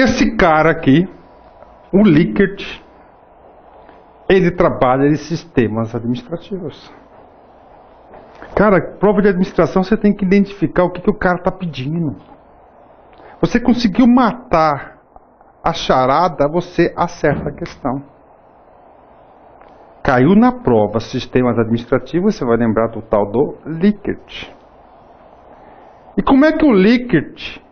Esse cara aqui, o Likert, ele trabalha em sistemas administrativos. Cara, prova de administração você tem que identificar o que o cara está pedindo. Você conseguiu matar a charada, você acerta a questão. Caiu na prova sistemas administrativos, você vai lembrar do tal do Likert. E como é que o Likert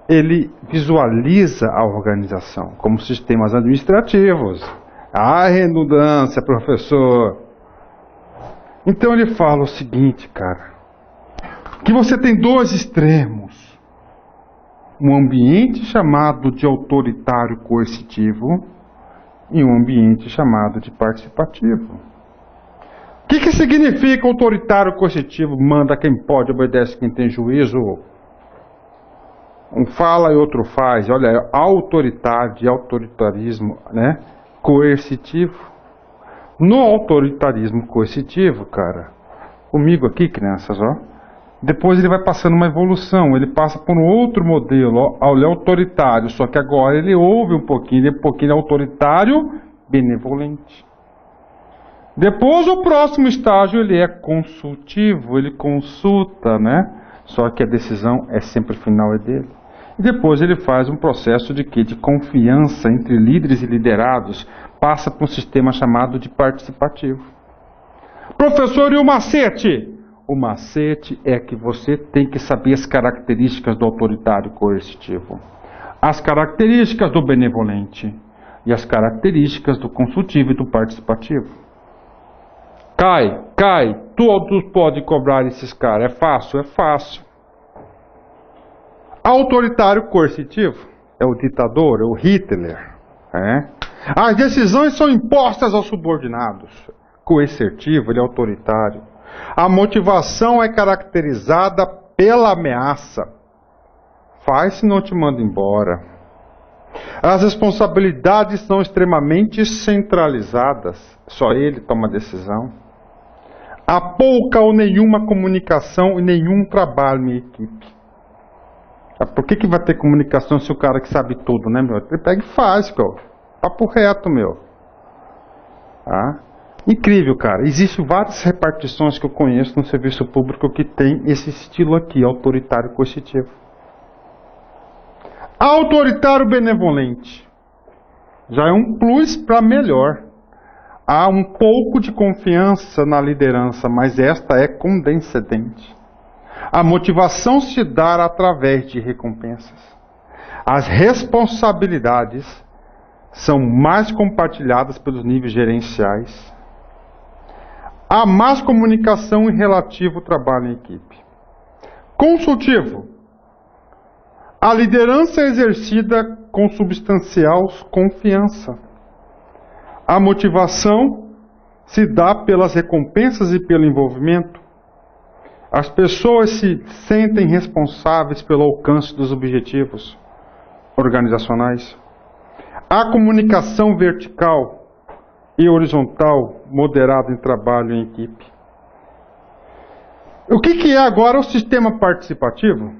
ele visualiza a organização? Como sistemas administrativos. Ah, redundância, professor. Então ele fala o seguinte, cara, que você tem dois extremos. Um ambiente chamado de autoritário coercitivo e um ambiente chamado de participativo. O que significa autoritário coercitivo? Manda quem pode, obedece quem tem juízo. Um fala e outro faz. Olha, autoridade, autoritarismo, né? Coercitivo. No autoritarismo coercitivo, cara, comigo aqui, crianças, ó, depois ele vai passando uma evolução, ele passa por um outro modelo, ó, ele é autoritário, só que agora ele ouve um pouquinho autoritário benevolente. Depois o próximo estágio ele é consultivo, ele consulta, né? Só que a decisão é sempre final é dele. E depois ele faz um processo de quê? De confiança entre líderes e liderados, passa para um sistema chamado de participativo. Professor, e o macete? O macete é que você tem que saber as características do autoritário coercitivo, as características do benevolente e as características do consultivo e do participativo. Cai, todos podem cobrar esses caras. É fácil? É fácil. Autoritário coercitivo é o ditador, é o Hitler. As decisões são impostas aos subordinados. Coercitivo, ele é autoritário. A motivação é caracterizada pela ameaça. Faz se não te manda embora. As responsabilidades são extremamente centralizadas. Só ele toma decisão. Há pouca ou nenhuma comunicação e nenhum trabalho em equipe. Por que vai ter comunicação se o cara que sabe tudo, né, meu? Ele pega e faz, cara. Papo reto, meu. Incrível, cara. Existem várias repartições que eu conheço no serviço público que tem esse estilo aqui, autoritário coercitivo. Autoritário benevolente. Já é um plus para melhor. Há um pouco de confiança na liderança, mas esta é condescendente. A motivação se dá através de recompensas. As responsabilidades são mais compartilhadas pelos níveis gerenciais. Há mais comunicação em relativo ao trabalho em equipe. Consultivo. A liderança é exercida com substancial confiança. A motivação se dá pelas recompensas e pelo envolvimento. As pessoas se sentem responsáveis pelo alcance dos objetivos organizacionais. Há comunicação vertical e horizontal moderada em trabalho em equipe. O que é agora o sistema participativo?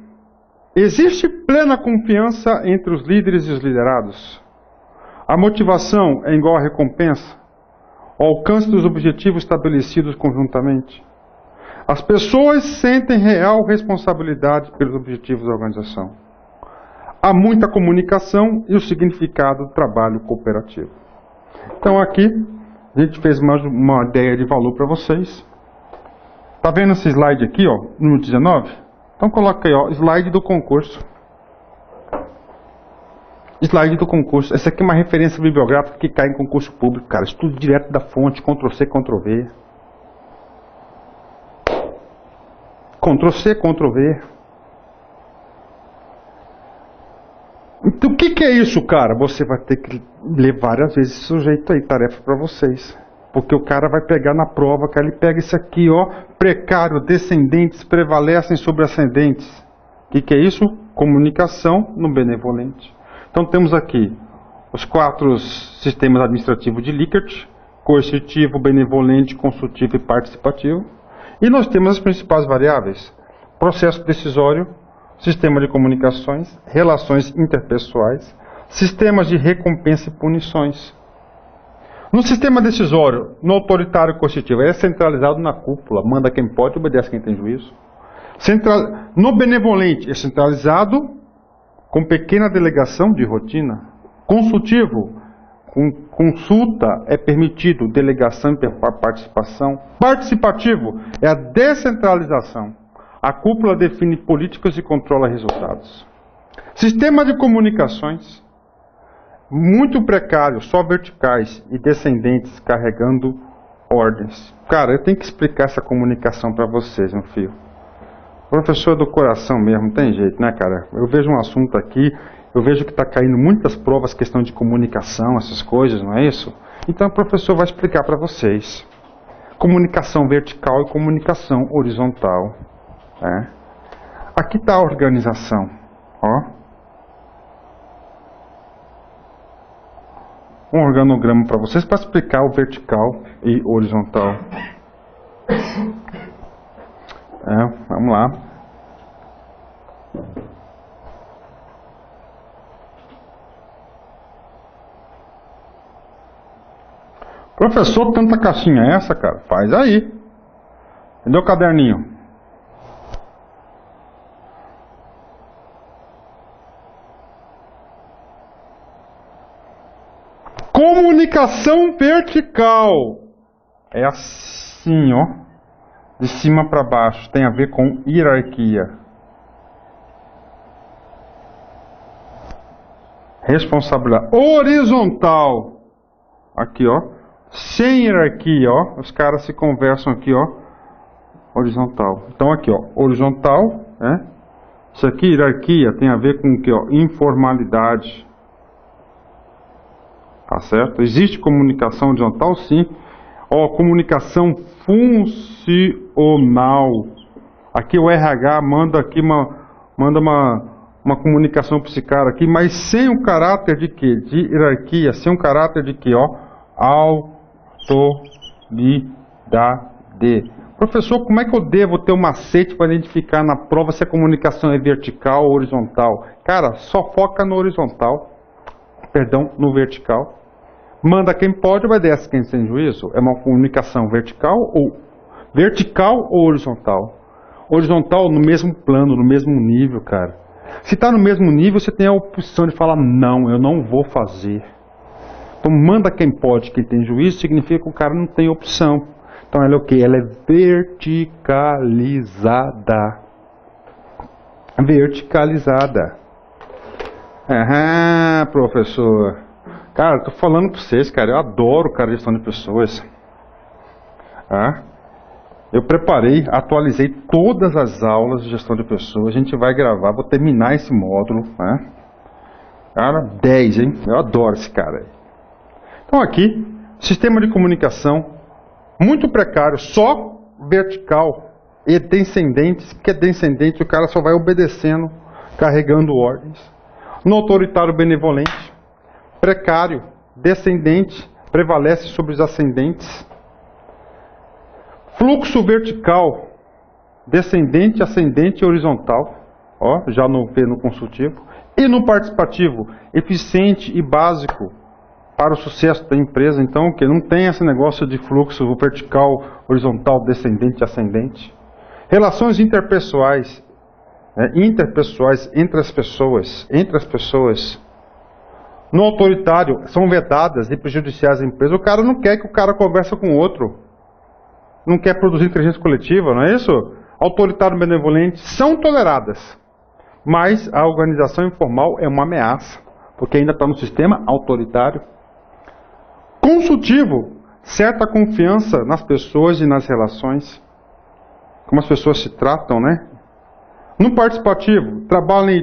Existe plena confiança entre os líderes e os liderados. A motivação é igual à recompensa. O alcance dos objetivos estabelecidos conjuntamente. As pessoas sentem real responsabilidade pelos objetivos da organização. Há muita comunicação e o significado do trabalho cooperativo. Então aqui, a gente fez uma ideia de valor para vocês. Está vendo esse slide aqui, ó, número 19? Então coloca aí, ó, slide do concurso. Slide do concurso. Essa aqui é uma referência bibliográfica que cai em concurso público, cara. Estudo direto da fonte, Ctrl+C, Ctrl+V. Ctrl+C, Ctrl+V. Então o que é isso, cara? Você vai ter que ler várias vezes esse sujeito aí, tarefa para vocês. Porque o cara vai pegar na prova, cara, ele pega isso aqui, ó, precário, descendentes prevalecem sobre ascendentes. O que é isso? Comunicação no benevolente. Então temos aqui os 4 sistemas administrativos de Likert: coercitivo, benevolente, consultivo e participativo. E nós temos as principais variáveis: processo decisório, sistema de comunicações, relações interpessoais, sistemas de recompensa e punições. No sistema decisório, no autoritário coercitivo, é centralizado na cúpula, manda quem pode, obedece quem tem juízo. No benevolente, é centralizado com pequena delegação de rotina. Consultivo, com consulta é permitido, delegação e participação. Participativo é a descentralização. A cúpula define políticas e controla resultados. Sistema de comunicações, muito precário, só verticais e descendentes carregando ordens. Cara, eu tenho que explicar essa comunicação para vocês, meu filho. Professor do coração mesmo, não tem jeito, né, cara? Eu vejo um assunto aqui, eu vejo que está caindo muitas provas, questão de comunicação, essas coisas, não é isso? Então o professor vai explicar para vocês. Comunicação vertical e comunicação horizontal. Né? Aqui está a organização. Ó. Um organograma para vocês para explicar o vertical e horizontal. Vamos lá. Professor, tanta caixinha é essa, cara? Faz aí. Cadê o caderninho? Comunicação vertical. É assim, ó. De cima para baixo. Tem a ver com hierarquia. Responsabilidade. Horizontal. Aqui, ó. Sem hierarquia, ó. Os caras se conversam aqui, ó. Horizontal. Então aqui, ó. Horizontal, né? Isso aqui, hierarquia, tem a ver com o que, ó? Informalidade. Tá certo? Existe comunicação horizontal? Sim. Ó, comunicação funcional. Aqui o RH manda aqui uma comunicação para esse cara aqui, mas sem o caráter de quê? De hierarquia, sem o caráter de quê? Ó, autoridade. Professor, como é que eu devo ter um macete para identificar na prova se a comunicação é vertical ou horizontal? Cara, só foca no horizontal. Perdão, no vertical. Manda quem pode, obedece quem tem juízo. É uma comunicação vertical ou horizontal? Horizontal no mesmo plano, no mesmo nível, cara. Se está no mesmo nível, você tem a opção de falar, não, eu não vou fazer. Então manda quem pode, quem tem juízo, significa que o cara não tem opção. Então ela é o quê? Ela é verticalizada. Verticalizada. Professor. Cara, eu tô falando pra vocês, cara, eu adoro, cara, gestão de pessoas. Eu preparei, atualizei todas as aulas de gestão de pessoas, a gente vai gravar, vou terminar esse módulo, né? Cara, 10, hein? Eu adoro esse cara aí. Então aqui, sistema de comunicação, muito precário, só vertical e descendentes, que é descendente, o cara só vai obedecendo, carregando ordens. No autoritário benevolente, precário, descendente, prevalece sobre os ascendentes. Fluxo vertical, descendente, ascendente e horizontal. Ó, já no consultivo. E no participativo, eficiente e básico para o sucesso da empresa. Então, que não tem esse negócio de fluxo vertical, horizontal, descendente e ascendente. Relações interpessoais, interpessoais entre as pessoas. No autoritário, são vedadas e prejudiciais à empresa. O cara não quer que o cara converse com o outro. Não quer produzir inteligência coletiva, não é isso? Autoritário e benevolente são toleradas. Mas a organização informal é uma ameaça. Porque ainda está no sistema autoritário. Consultivo, certa confiança nas pessoas e nas relações. Como as pessoas se tratam, né? No participativo, trabalho em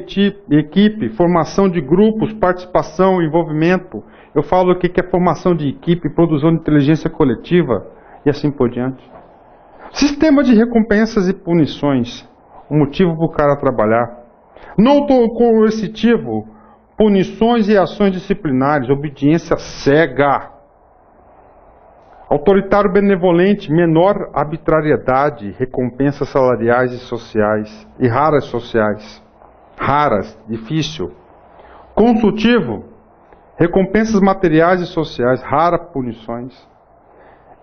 equipe, formação de grupos, participação, envolvimento. Eu falo aqui que é formação de equipe, produção de inteligência coletiva e assim por diante. Sistema de recompensas e punições. O motivo para o cara trabalhar. No coercitivo, punições e ações disciplinares, obediência cega. Autoritário benevolente, menor arbitrariedade, recompensas salariais e sociais, e raras sociais. raras, difícil. Consultivo, recompensas materiais e sociais, raras punições.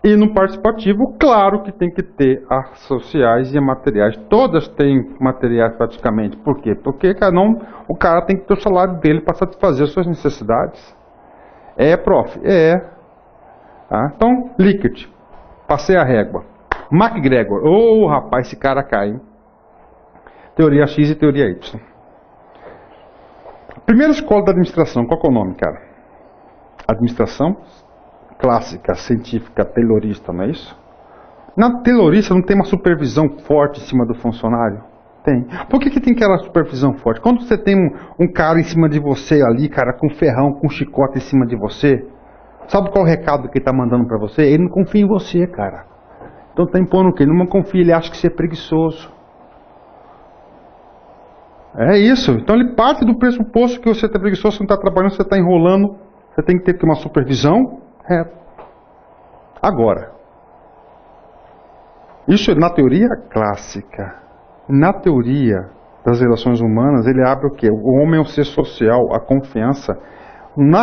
E no participativo, claro que tem que ter as sociais e as materiais. Todas têm materiais praticamente. Por quê? Porque o cara tem que ter o salário dele para satisfazer as suas necessidades. Prof? Então, Likert. Passei a régua. MacGregor. Rapaz, esse cara cai, hein? Teoria X e teoria Y. Primeira escola da administração, qual que é o nome, cara? Administração clássica, científica, taylorista, não é isso? Na taylorista não tem uma supervisão forte em cima do funcionário? Tem. Por que tem aquela supervisão forte? Quando você tem um cara em cima de você ali, cara, com ferrão, com chicote em cima de você, sabe qual é o recado que ele está mandando para você? Ele não confia em você, cara. Então está impondo o quê? Ele não confia, ele acha que você é preguiçoso. É isso. Então ele parte do pressuposto que você está preguiçoso, você não está trabalhando, você está enrolando, você tem que ter uma supervisão. Agora, isso na teoria clássica. Na teoria das relações humanas, ele abre o quê? O homem é um ser social, a confiança. Na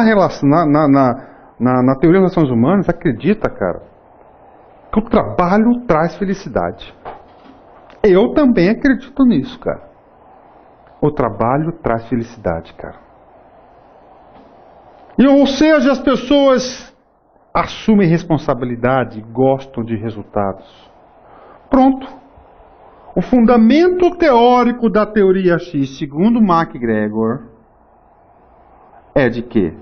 teoria das relações humanas, acredita, cara, que o trabalho traz felicidade. Eu também acredito nisso, cara. O trabalho traz felicidade, cara. Ou seja, as pessoas assumem responsabilidade, gostam de resultados. Pronto. O fundamento teórico da teoria X, segundo MacGregor, é de quê?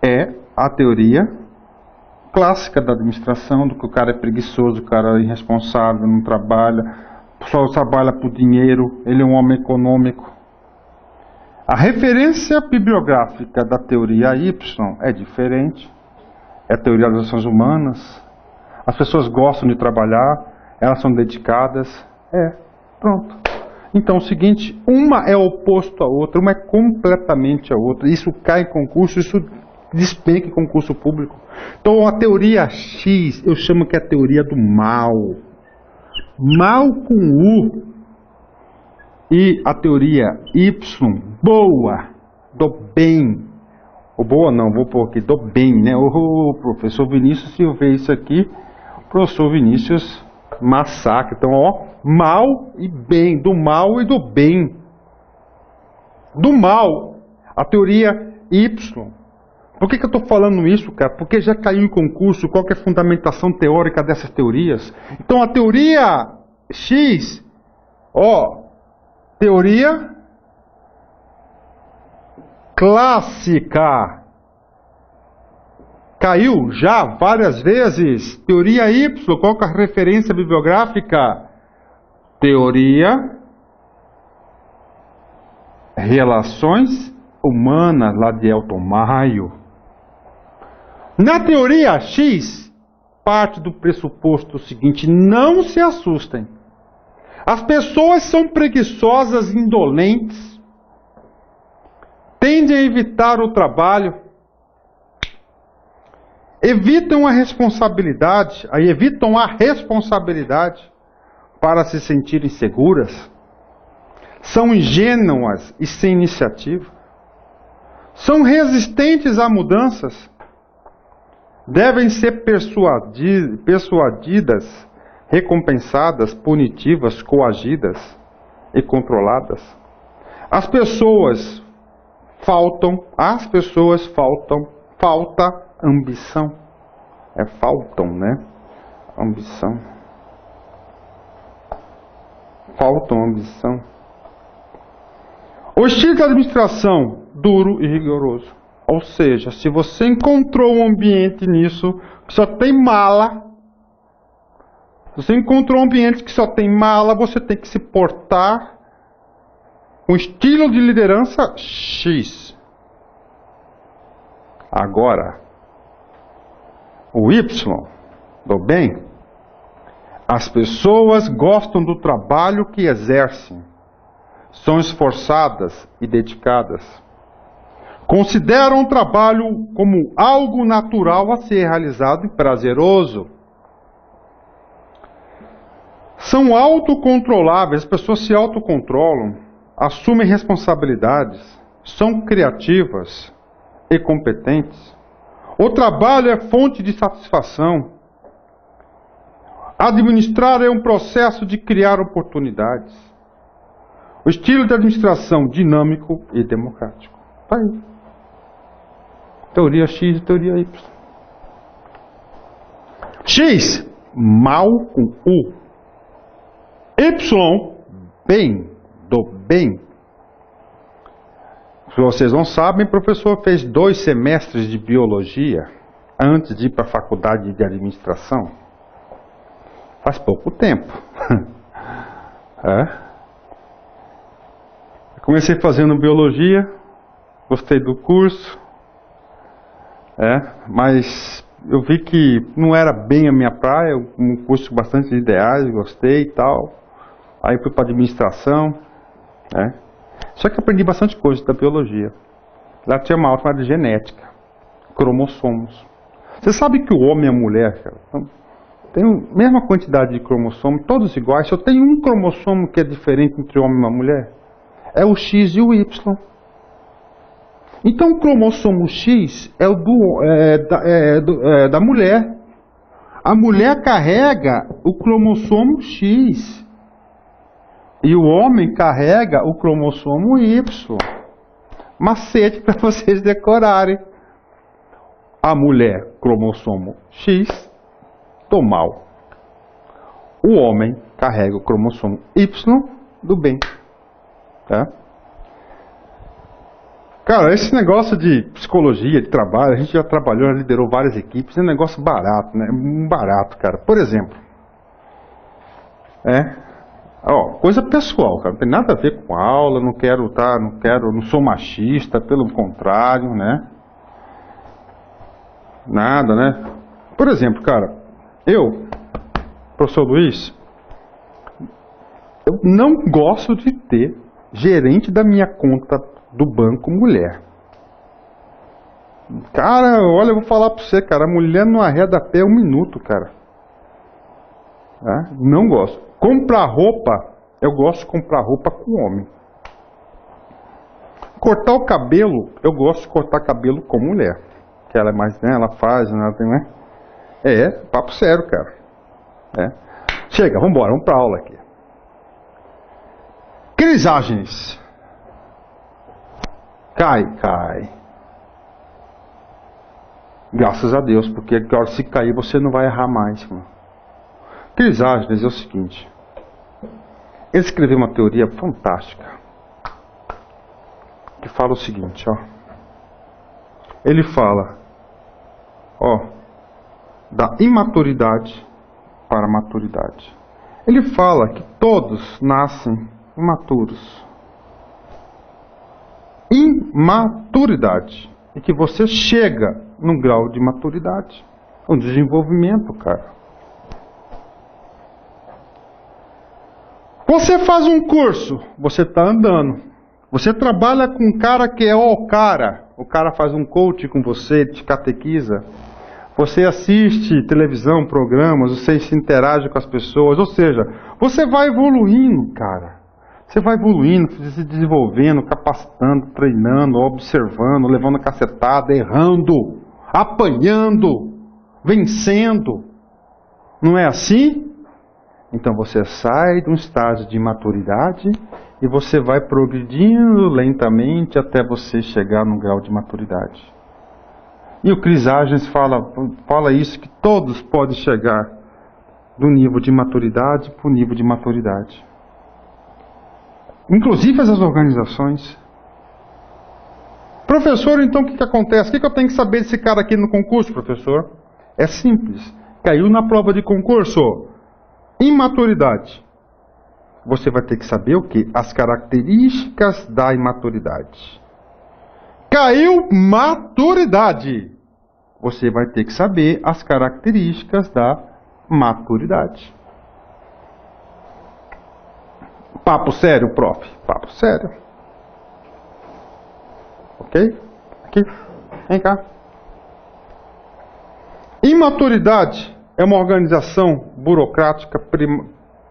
É a teoria clássica da administração, do que o cara é preguiçoso, o cara é irresponsável, não trabalha, só trabalha por dinheiro, ele é um homem econômico. A referência bibliográfica da teoria Y é diferente. É a teoria das ações humanas. As pessoas gostam de trabalhar, elas são dedicadas. Pronto. Então é o seguinte, uma é oposto à outra, uma é completamente a outra. Isso cai em concurso, isso despenca em concurso público. Então a teoria X, eu chamo que é a teoria do mal. Mal com U. E a teoria Y, boa, do bem. O boa não, vou pôr aqui, do bem, né? O professor Vinícius, se eu ver isso aqui, o professor Vinícius massacra. Então, mal e bem, do mal e do bem. Do mal, a teoria Y. Por que eu estou falando isso, cara? Porque já caiu em concurso, qual que é a fundamentação teórica dessas teorias? Então, a teoria X, teoria clássica. Caiu já várias vezes. Teoria Y, qual que é a referência bibliográfica? Teoria Relações Humanas, lá de Elton Maio. Na teoria X, parte do pressuposto seguinte, não se assustem. As pessoas são preguiçosas, indolentes, tendem a evitar o trabalho, evitam a responsabilidade para se sentirem seguras, são ingênuas e sem iniciativa, são resistentes a mudanças, devem ser persuadidas, recompensadas, punitivas, coagidas e controladas. As pessoas falta ambição. Faltam, né? Ambição. Faltam ambição. O estilo de administração, duro e rigoroso. Ou seja, se você encontrou um ambiente nisso que só tem mala, você encontrou um ambiente que só tem mala, você tem que se portar com estilo de liderança X. Agora, o Y, do bem, as pessoas gostam do trabalho que exercem, são esforçadas e dedicadas, consideram o trabalho como algo natural a ser realizado e prazeroso. São autocontroláveis, as pessoas se autocontrolam, assumem responsabilidades, são criativas e competentes. O trabalho é fonte de satisfação. Administrar é um processo de criar oportunidades. O estilo de administração dinâmico e democrático. Está aí. Teoria X e teoria Y. X, mal com U. Y, bem, do bem. Se vocês não sabem, o professor fez 2 semestres de biologia antes de ir para a faculdade de administração. Faz pouco tempo. Comecei fazendo biologia, gostei do curso, mas eu vi que não era bem a minha praia, um curso com bastante ideais, gostei e tal. Aí fui para administração, Só que aprendi bastante coisa da biologia. Lá tinha uma aula chamada de genética, cromossomos. Você sabe que o homem e a mulher, cara, tem a mesma quantidade de cromossomos, todos iguais, só tem um cromossomo que é diferente entre o homem e uma mulher. É o X e o Y. Então o cromossomo X é o da mulher. A mulher carrega o cromossomo X. E o homem carrega o cromossomo Y. Macete para vocês decorarem. A mulher, cromossomo X, do mal. O homem carrega o cromossomo Y, do bem. Tá? Cara, esse negócio de psicologia, de trabalho, a gente já trabalhou, já liderou várias equipes, é um negócio barato, né? Barato, cara. Por exemplo, coisa pessoal, cara, não tem nada a ver com aula, não sou machista, pelo contrário, né? Nada, né? Por exemplo, cara, professor Luiz, eu não gosto de ter gerente da minha conta do banco mulher. Cara, olha, eu vou falar pra você, cara, a mulher não arreda pé 1 minuto, cara. Não gosto. Comprar roupa, eu gosto de comprar roupa com homem. Cortar o cabelo, eu gosto de cortar cabelo com mulher. Que ela é mais, né, ela faz, né? Papo sério, cara. Chega, vambora, vamos pra aula aqui. Criságenes. Cai. Graças a Deus, porque se cair você não vai errar mais, mano. Criságenes é o seguinte. Ele escreveu uma teoria fantástica que fala o seguinte, Ele fala, da imaturidade para a maturidade. Ele fala que todos nascem imaturos. Imaturidade. E que você chega num grau de maturidade. Um desenvolvimento, cara. Você faz um curso, você está andando. Você trabalha com um cara que é o cara. O cara faz um coach com você, te catequiza. Você assiste televisão, programas, você se interage com as pessoas. Ou seja, você vai evoluindo, cara. Você vai evoluindo, se desenvolvendo, capacitando, treinando, observando, levando cacetada, errando, apanhando, vencendo. Não é assim? Então você sai de um estágio de maturidade e você vai progredindo lentamente até você chegar num grau de maturidade. E o Criságenes fala isso, que todos podem chegar do nível de maturidade para o nível de maturidade. Inclusive as organizações. Professor, então o que acontece? O que eu tenho que saber desse cara aqui no concurso, professor? É simples. Caiu na prova de concurso. Imaturidade. Você vai ter que saber o quê? As características da imaturidade. Caiu maturidade. Você vai ter que saber as características da maturidade. Papo sério, prof. Papo sério. Ok? Aqui. Vem cá. Imaturidade é uma organização burocrática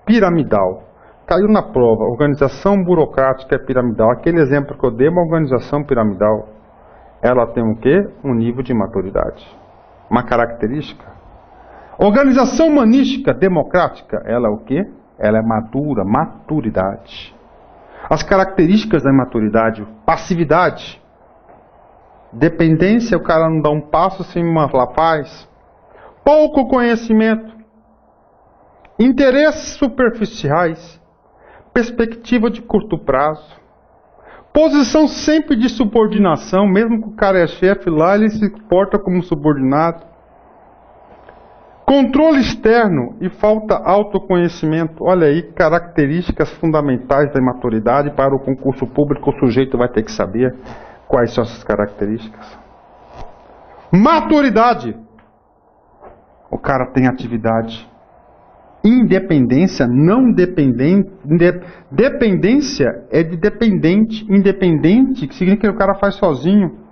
piramidal. Caiu na prova. Organização burocrática piramidal. Aquele exemplo que eu dei é uma organização piramidal. Ela tem o quê? Um nível de maturidade. Uma característica. Organização humanística democrática. Ela é o quê? Ela é madura. Maturidade. As características da imaturidade. Passividade. Dependência. O cara não dá um passo sem uma faz. Pouco conhecimento. Interesses superficiais. Perspectiva de curto prazo. Posição sempre de subordinação, mesmo que o cara é chefe lá, ele se porta como subordinado. Controle externo e falta autoconhecimento. Olha aí, características fundamentais da imaturidade. Para o concurso público, o sujeito vai ter que saber quais são essas características. Maturidade. O cara tem atividade. Independência, não dependente. Dependência é de dependente. Independente, que significa que o cara faz sozinho.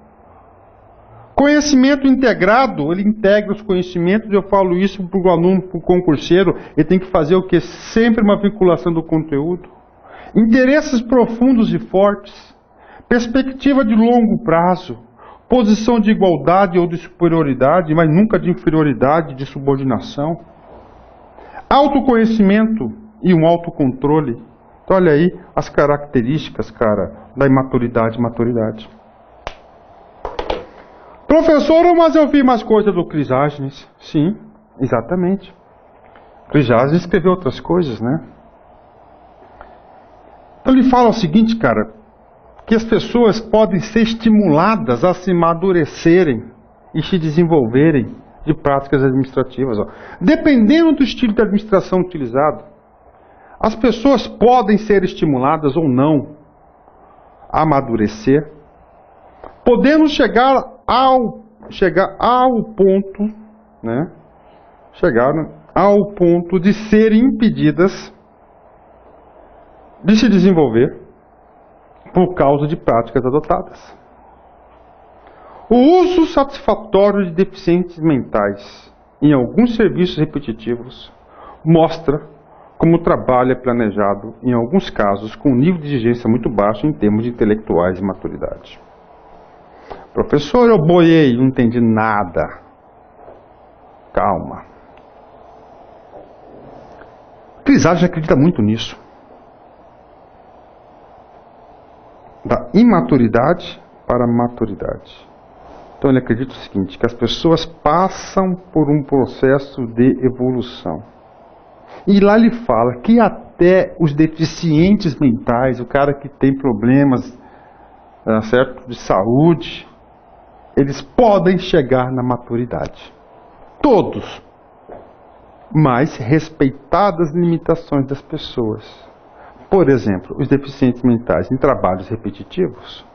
Conhecimento integrado, ele integra os conhecimentos. Eu falo isso para o aluno, para o concurseiro. Ele tem que fazer o que? Sempre uma vinculação do conteúdo. Interesses profundos e fortes. Perspectiva de longo prazo. Posição de igualdade ou de superioridade, mas nunca de inferioridade, de subordinação. Autoconhecimento e um autocontrole. Então, olha aí as características, cara, da imaturidade e maturidade. Professor, mas eu vi mais coisa do Crisógenes. Sim, exatamente. Crisógenes escreveu outras coisas, né? Então ele fala o seguinte, cara, que as pessoas podem ser estimuladas a se amadurecerem e se desenvolverem de práticas administrativas. Ó. Dependendo do estilo de administração utilizado, as pessoas podem ser estimuladas ou não a amadurecer, podendo chegar ao ponto, né? Chegar ao ponto de serem impedidas de se desenvolver por causa de práticas adotadas. O uso satisfatório de deficientes mentais em alguns serviços repetitivos mostra como o trabalho é planejado, em alguns casos, com um nível de exigência muito baixo em termos de intelectuais e maturidade. Professor, eu boiei, não entendi nada. Calma. Crisógenes acredita muito nisso. Da imaturidade para a maturidade. Então ele acredita o seguinte, que as pessoas passam por um processo de evolução. E lá ele fala que até os deficientes mentais, o cara que tem problemas certo, de saúde, eles podem chegar na maturidade. Todos. Mas respeitadas as limitações das pessoas. Por exemplo, os deficientes mentais em trabalhos repetitivos,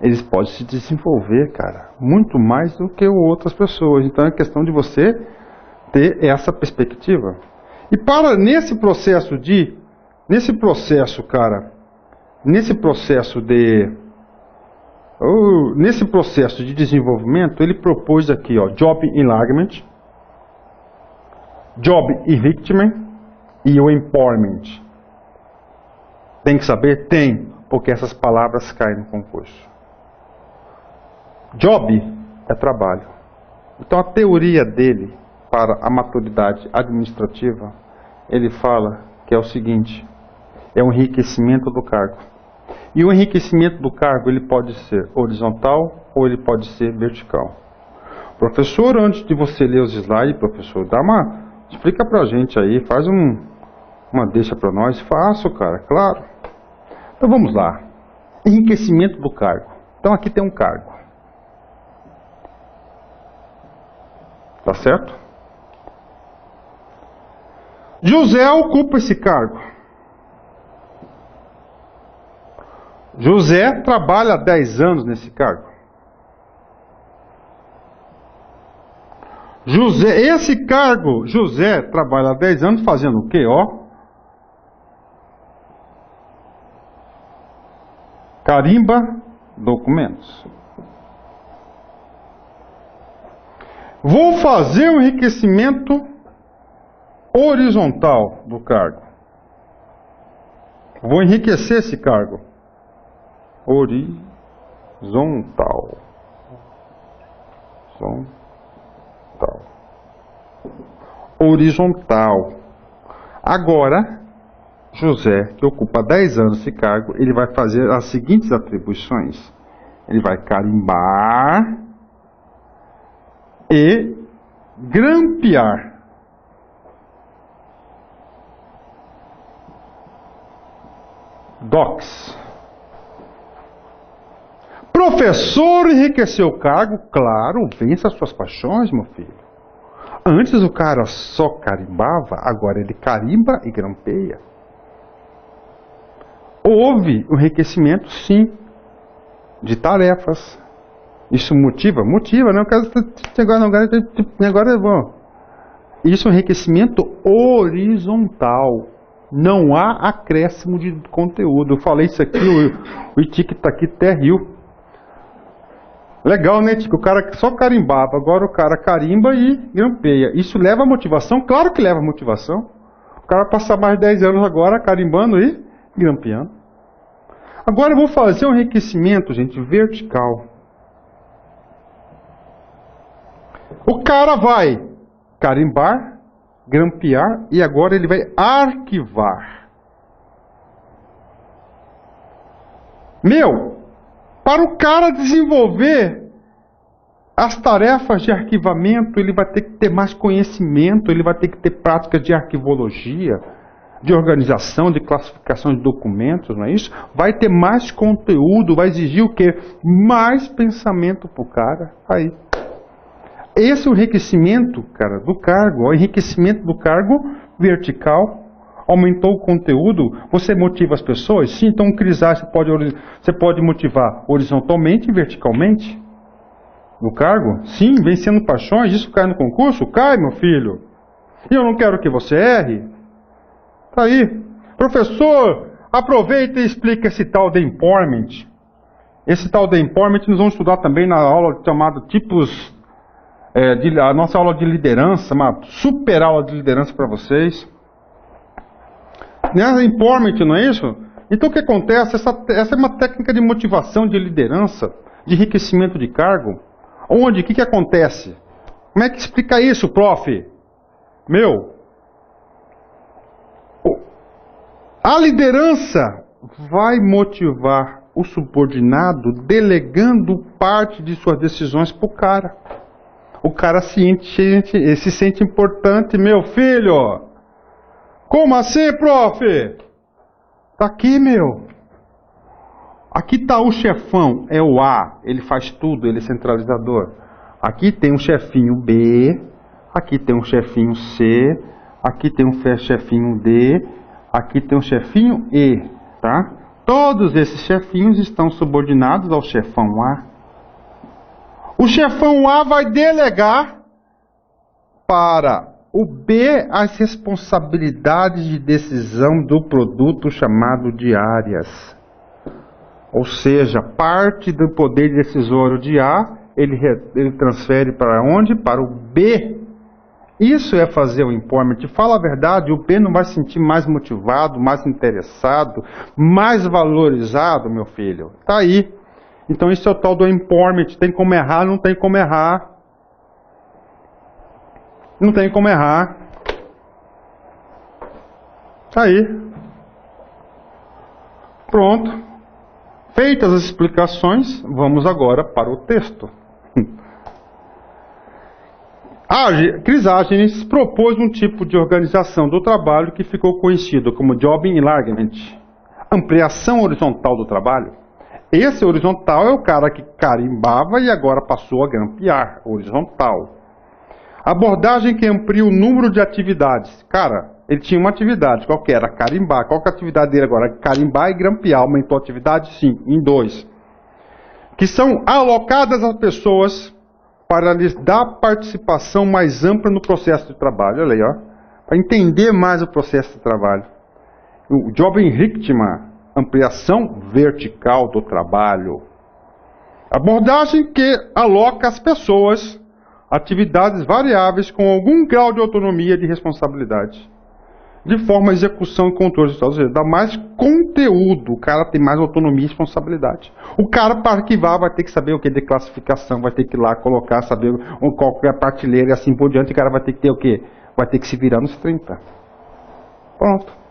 eles podem se desenvolver, cara, muito mais do que outras pessoas. Então é questão de você ter essa perspectiva. E nesse processo de desenvolvimento, ele propôs aqui, ó, Job Enlargement, Job Enrichment e o Empowerment. Tem que saber? Tem, porque essas palavras caem no concurso. Job é trabalho. Então a teoria dele para a maturidade administrativa, ele fala que é o seguinte, é o enriquecimento do cargo. E o enriquecimento do cargo, ele pode ser horizontal ou ele pode ser vertical. Professor, antes de você ler os slides, professor, explica pra gente aí, faz uma deixa para nós. Faço, cara, claro. Então vamos lá. Enriquecimento do cargo. Então aqui tem um cargo. Tá certo? José ocupa esse cargo. José trabalha há 10 anos nesse cargo. Esse cargo, José trabalha há 10 anos fazendo o quê? Ó. Carimba documentos. Vou fazer um enriquecimento horizontal do cargo. Vou enriquecer esse cargo. Horizontal. Horizontal. Agora, José, que ocupa 10 anos esse cargo, ele vai fazer as seguintes atribuições. Ele vai carimbar e grampear. Docs. Professor enriqueceu o cargo? Claro, vença as suas paixões, meu filho. Antes o cara só carimbava, agora ele carimba e grampeia. Houve um enriquecimento, sim, de tarefas. Isso motiva? Motiva, não quero agora é bom. Isso é um enriquecimento horizontal. Não há acréscimo de conteúdo. Eu falei isso aqui, o Itik está aqui até riu. Legal, né, Tico? O cara só carimbava, agora o cara carimba e grampeia. Isso leva a motivação? Claro que leva a motivação. O cara passa mais de 10 anos agora carimbando e grampeando. Agora eu vou fazer um enriquecimento, gente, vertical. O cara vai carimbar, grampear e agora ele vai arquivar. Para o cara desenvolver as tarefas de arquivamento, ele vai ter que ter mais conhecimento, ele vai ter que ter práticas de arquivologia, de organização, de classificação de documentos, não é isso? Vai ter mais conteúdo, vai exigir o quê? Mais pensamento para o cara. Aí. Esse é o enriquecimento, cara, do cargo. O enriquecimento do cargo vertical. Aumentou o conteúdo, você motiva as pessoas? Sim, então crisar você pode motivar horizontalmente e verticalmente no cargo? Sim, vencendo paixões, isso cai no concurso? Cai, meu filho. E eu não quero que você erre. Tá aí. Professor, aproveita e explica esse tal de empowerment. Esse tal de empowerment nós vamos estudar também na aula chamada tipos, a nossa aula de liderança, uma super aula de liderança para vocês. Empowerment, não é isso? Então o que acontece? Essa é uma técnica de motivação, de liderança, de enriquecimento de cargo. Onde? O que acontece? Como é que explica isso, prof? A liderança vai motivar o subordinado delegando parte de suas decisões para o cara. O cara se sente importante, meu filho. Como assim, prof? Tá aqui, Aqui tá o chefão, é o A, ele faz tudo, ele é centralizador. Aqui tem um chefinho B, aqui tem um chefinho C, aqui tem um chefinho D, aqui tem um chefinho E, tá? Todos esses chefinhos estão subordinados ao chefão A. O chefão A vai delegar para o B as responsabilidades de decisão do produto chamado de áreas. Ou seja, parte do poder decisório de A, ele transfere para onde? Para o B. Isso é fazer o empowerment. Fala a verdade, o B não vai se sentir mais motivado, mais interessado, mais valorizado, meu filho. Tá aí. Então isso é o tal do empowerment. Tem como errar? Não tem como errar. Não tem como errar. Tá aí. Pronto. Feitas as explicações, vamos agora para o texto. Crisógenes propôs um tipo de organização do trabalho que ficou conhecido como Job Enlargement, ampliação horizontal do trabalho. Esse horizontal é o cara que carimbava e agora passou a grampear, horizontal. Abordagem que amplia o número de atividades. Cara, ele tinha uma atividade, qual que era? Carimbar. Qual que é a atividade dele agora? Carimbar e grampear. Aumentou a atividade? Sim, em 2. Que são alocadas às pessoas para lhes dar participação mais ampla no processo de trabalho. Olha aí, ó. Para entender mais o processo de trabalho. O Job Enrichment, ampliação vertical do trabalho. Abordagem que aloca as pessoas atividades variáveis com algum grau de autonomia e de responsabilidade. de forma a execução e controle, ou seja, dá mais conteúdo, o cara tem mais autonomia e responsabilidade. O cara, para arquivar, vai ter que saber o que de classificação, vai ter que ir lá colocar, saber qual é a prateleira e assim por diante, o cara vai ter que ter o quê? Vai ter que se virar nos 30. Pronto.